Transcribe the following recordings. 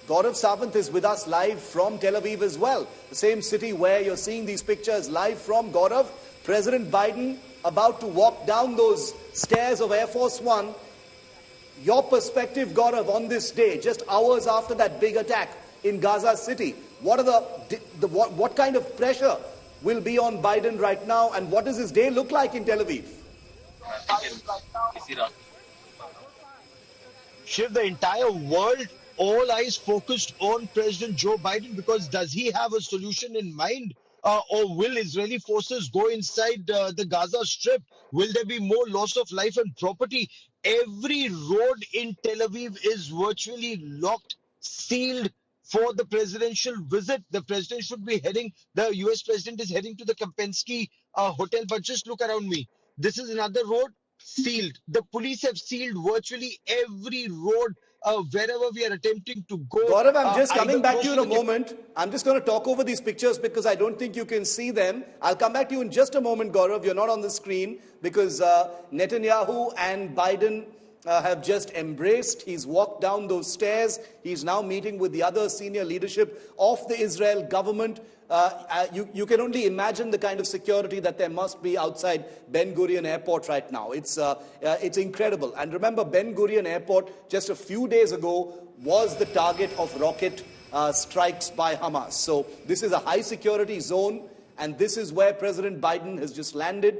Gaurav Sawant is with us live from Tel Aviv as well. The same city where you're seeing these pictures live from. Gaurav, President Biden about to walk down those stairs of Air Force One. Your perspective, Gaurav, on this day, just hours after that big attack in Gaza City. What are what kind of pressure will be on Biden right now, and what does his day look like in Tel Aviv? Shiv, the entire world, all eyes focused on President Joe Biden, because does he have a solution in mind? Or will Israeli forces go inside the Gaza Strip? Will there be more loss of life and property? Every road in Tel Aviv is virtually locked, sealed for the presidential visit. The president should be heading, the US president is heading to the Kempinski hotel, but just look around me. This is another road sealed. The police have sealed virtually every road wherever we are attempting to go. Gaurav, I'm just coming back to you in a moment. I'm just going to talk over these pictures because I don't think you can see them. I'll come back to you in just a moment, Gaurav. You're not on the screen because Netanyahu and Biden have just embraced. He's walked down those stairs. He's now meeting with the other senior leadership of the Israel government. You can only imagine the kind of security that there must be outside Ben Gurion Airport right now. It's incredible. And remember, Ben Gurion Airport just a few days ago was the target of rocket strikes by Hamas. So this is a high security zone, and this is where President Biden has just landed.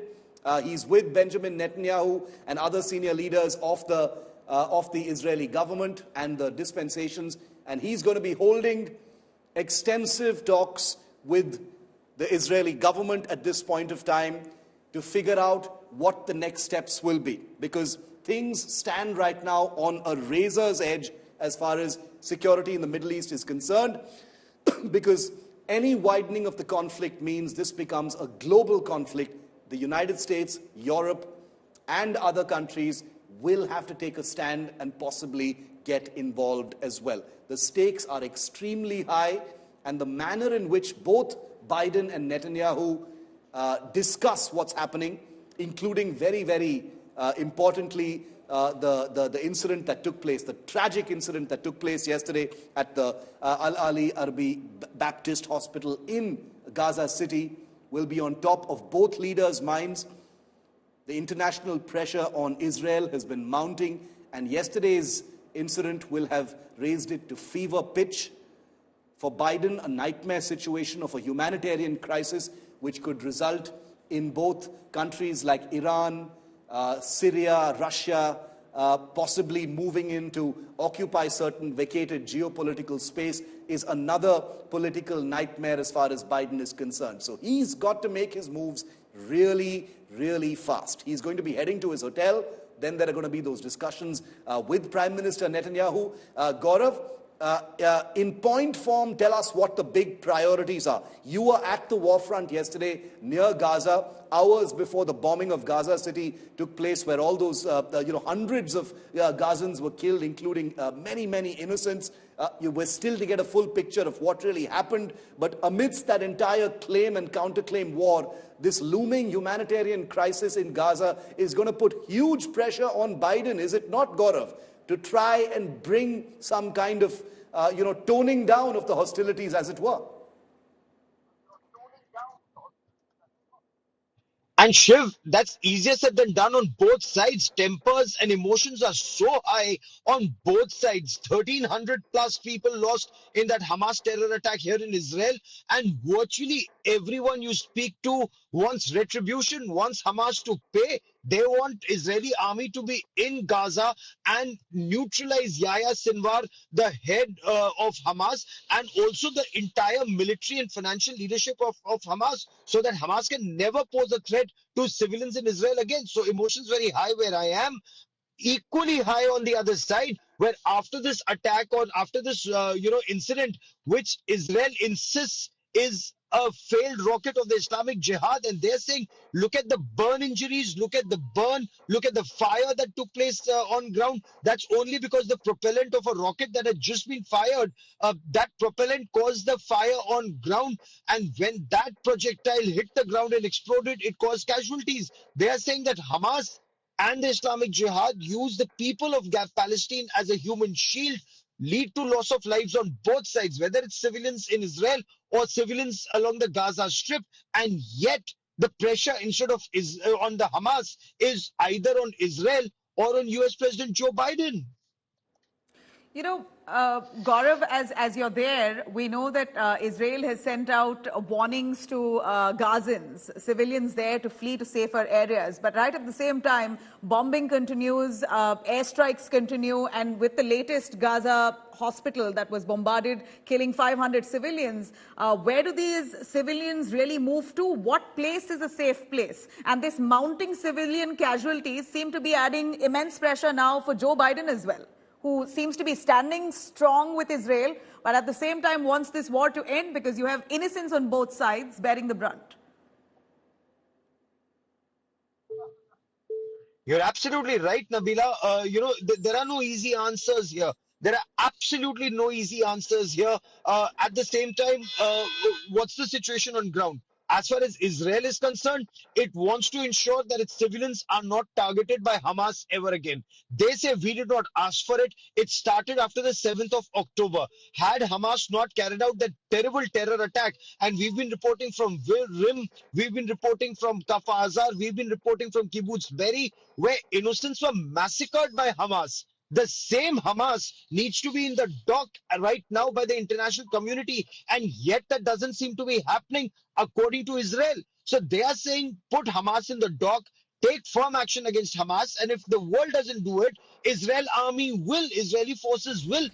He's with Benjamin Netanyahu and other senior leaders of the Israeli government and the dispensations, and he's going to be holding extensive talks with the Israeli government at this point of time to figure out what the next steps will be, because things stand right now on a razor's edge as far as security in the Middle East is concerned, because any widening of the conflict means this becomes a global conflict. The United States, Europe, and other countries will have to take a stand and possibly get involved as well. The stakes are extremely high, and the manner in which both Biden and Netanyahu discuss what's happening, including very, very importantly, the incident that took place, the tragic incident that took place yesterday at the Al-Ali Arbi Baptist Hospital in Gaza City, will be on top of both leaders' minds. The international pressure on Israel has been mounting, and yesterday's incident will have raised it to fever pitch. For Biden, a nightmare situation of a humanitarian crisis which could result in both countries like Iran, Syria, Russia, possibly moving in to occupy certain vacated geopolitical space, is another political nightmare as far as Biden is concerned. So he's got to make his moves really, really fast. He's going to be heading to his hotel. Then there are going to be those discussions with Prime Minister Netanyahu. Gaurav, in point form, tell us what the big priorities are. You were at the war front yesterday near Gaza, hours before the bombing of Gaza City took place, where all those hundreds of Gazans were killed, including many, many innocents. You were still to get a full picture of what really happened. But amidst that entire claim and counterclaim war, this looming humanitarian crisis in Gaza is going to put huge pressure on Biden, is it not, Gaurav, to try and bring some kind of, toning down of the hostilities, as it were? And Shiv, that's easier said than done on both sides. Tempers and emotions are so high on both sides. 1,300 plus people lost in that Hamas terror attack here in Israel. And virtually everyone you speak to wants retribution, wants Hamas to pay. They want Israeli army to be in Gaza and neutralize Yahya Sinwar, the head of Hamas, and also the entire military and financial leadership of Hamas, so that Hamas can never pose a threat to civilians in Israel again. So emotions very high where I am. Equally high on the other side, where after this attack, or after this incident, which Israel insists is a failed rocket of the Islamic Jihad, and they're saying, look at the burn injuries, look at the burn, look at the fire that took place on ground. That's only because the propellant of a rocket that had just been fired, that propellant caused the fire on ground, and when that projectile hit the ground and exploded, it caused casualties. They are saying that Hamas and the Islamic Jihad use the people of Palestine as a human shield. lead to loss of lives on both sides, whether it's civilians in Israel or civilians along the Gaza Strip. And yet, the pressure instead of on the Hamas is either on Israel or on US President Joe Biden. Gaurav, as you're there, we know that Israel has sent out warnings to Gazans, civilians there to flee to safer areas. But right at the same time, bombing continues, airstrikes continue, and with the latest Gaza hospital that was bombarded, killing 500 civilians, where do these civilians really move to? What place is a safe place? And this mounting civilian casualties seem to be adding immense pressure now for Joe Biden as well, who seems to be standing strong with Israel, but at the same time wants this war to end because you have innocents on both sides bearing the brunt. You're absolutely right, Nabila. There are no easy answers here. There are absolutely no easy answers here. At the same time, what's the situation on ground? As far as Israel is concerned, it wants to ensure that its civilians are not targeted by Hamas ever again. They say we did not ask for it. It started after the 7th of October. Had Hamas not carried out that terrible terror attack, and we've been reporting from Rim, we've been reporting from Kafar Azar, we've been reporting from Kibbutz Berry, where innocents were massacred by Hamas. The same Hamas needs to be in the dock right now by the international community, and yet that doesn't seem to be happening according to Israel. So they are saying put Hamas in the dock, take firm action against Hamas, and if the world doesn't do it, Israeli forces will